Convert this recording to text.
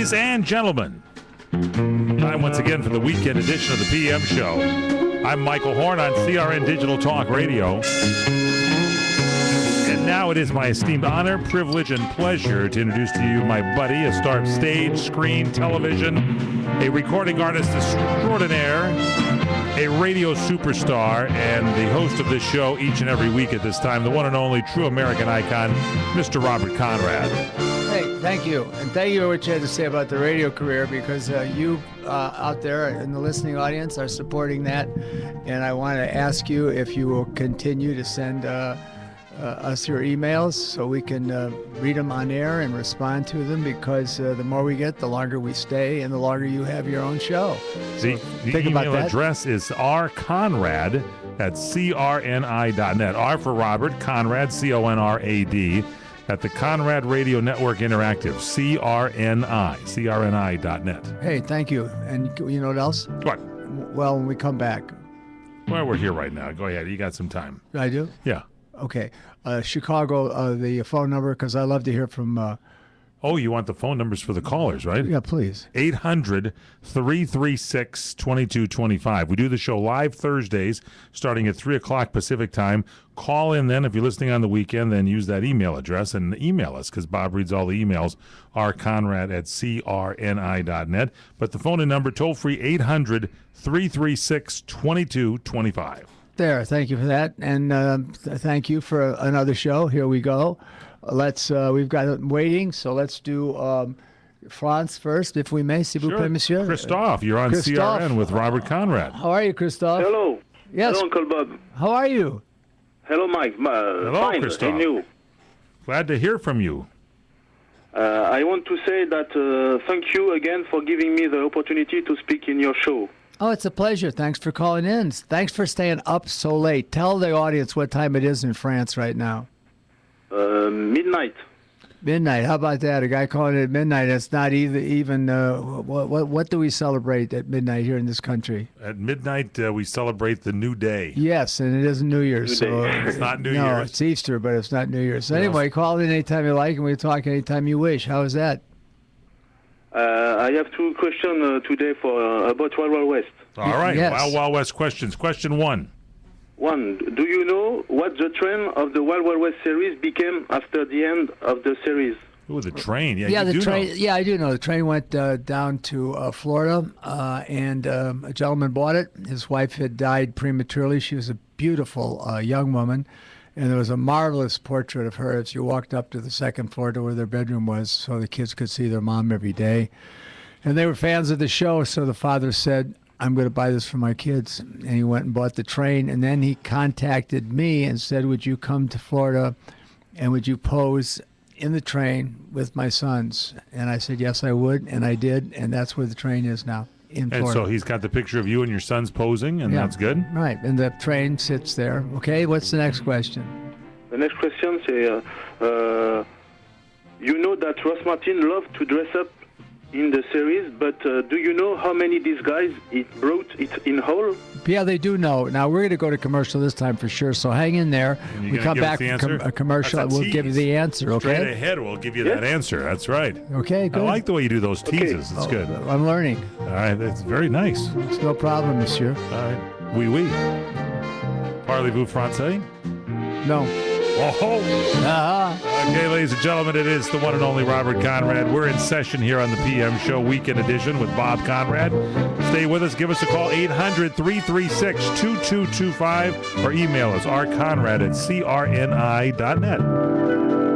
Ladies and gentlemen, time once again for the weekend edition of the PM Show. I'm Michael Horn on CRN Digital Talk Radio. And now it is my esteemed honor, privilege, and pleasure to introduce to you my buddy, a star of stage, screen, television, a recording artist extraordinaire, a radio superstar, and the host of this show each and every week at this time, the one and only true American icon, Mr. Robert Conrad. Hey, thank you. And thank you for what you had to say about the radio career, because you out there in the listening audience are supporting that. And I want to ask you if you will continue to send us your emails so we can read them on air and respond to them, because the more we get, the longer we stay and the longer you have your own show. The email address is rconrad at crni.net. R for Robert, Conrad, C-O-N-R-A-D, at the Conrad Radio Network Interactive, crni.net. Hey, thank you. And you know what else? What? Well, when we come back. Well, we're here right now. Go ahead. You got some time. I do? Yeah. Okay. Chicago, the phone number, because I love to hear from... Oh, you want the phone numbers for the callers, right? Yeah, please. 800-336-2225. We do the show live Thursdays starting at 3 o'clock Pacific time. Call in then. If you're listening on the weekend, then use that email address and email us, because Bob reads all the emails, rconrad@crni.net. But the phone and number, toll-free, 800-336-2225. There, thank you for that, and thank you for another show. Here we go. We've got it waiting, so let's do France first, if we may, s'il vous plaît, monsieur. Christophe, you're on CRN with Robert Conrad. How are you, Christophe? Hello. Yes. Hello, Uncle Bob. How are you? Hello, Mike. Hello, fine. Christophe. And you? Glad to hear from you. I want to say that thank you again for giving me the opportunity to speak in your show. Oh, it's a pleasure. Thanks for calling in. Thanks for staying up so late. Tell the audience what time it is in France right now. Midnight. Midnight. How about that? A guy calling it at midnight. It's not even. What do we celebrate at midnight here in this country? At midnight, we celebrate the new day. Yes, and it isn't New Year's. So it's not New Year's. No, it's Easter, but it's not New Year's. So anyway, call in anytime you like, and we talk anytime you wish. How is that? I have two questions today about Wild Wild West. All right, yes. Wild Wild West questions. Question one. Do you know what the trend of the Wild Wild West series became after the end of the series? Ooh, the train. Yeah, the train. Know. Yeah, I do know. The train went down to Florida, and a gentleman bought it. His wife had died prematurely. She was a beautiful young woman, and there was a marvelous portrait of her as you walked up to the second floor to where their bedroom was, so the kids could see their mom every day. And they were fans of the show, so the father said, I'm going to buy this for my kids. And he went and bought the train, and then he contacted me and said, would you come to Florida and would you pose in the train with my sons? And I said, yes, I would, and I did, and that's where the train is now, in Florida. And so he's got the picture of you and your sons posing, and that's good? Right, and the train sits there. Okay, what's the next question? The next question is, you know that Ross Martin loved to dress up in the series, but do you know how many disguises it brought it in whole? Yeah, they do know. Now, we're going to go to commercial this time for sure, so hang in there. We come back from a commercial, and we'll give you the answer, okay? Straight ahead, we'll give you that answer. That's right. Okay, good. I like the way you do those teases. It's good. I'm learning. All right, that's very nice. It's no problem, monsieur. All right. Oui, oui. Parlez-vous français? No. Oh! Okay, ladies and gentlemen, it is the one and only Robert Conrad. We're in session here on the PM Show Weekend Edition with Bob Conrad. Stay with us. Give us a call, 800-336-2225, or email us, rconrad@crni.net.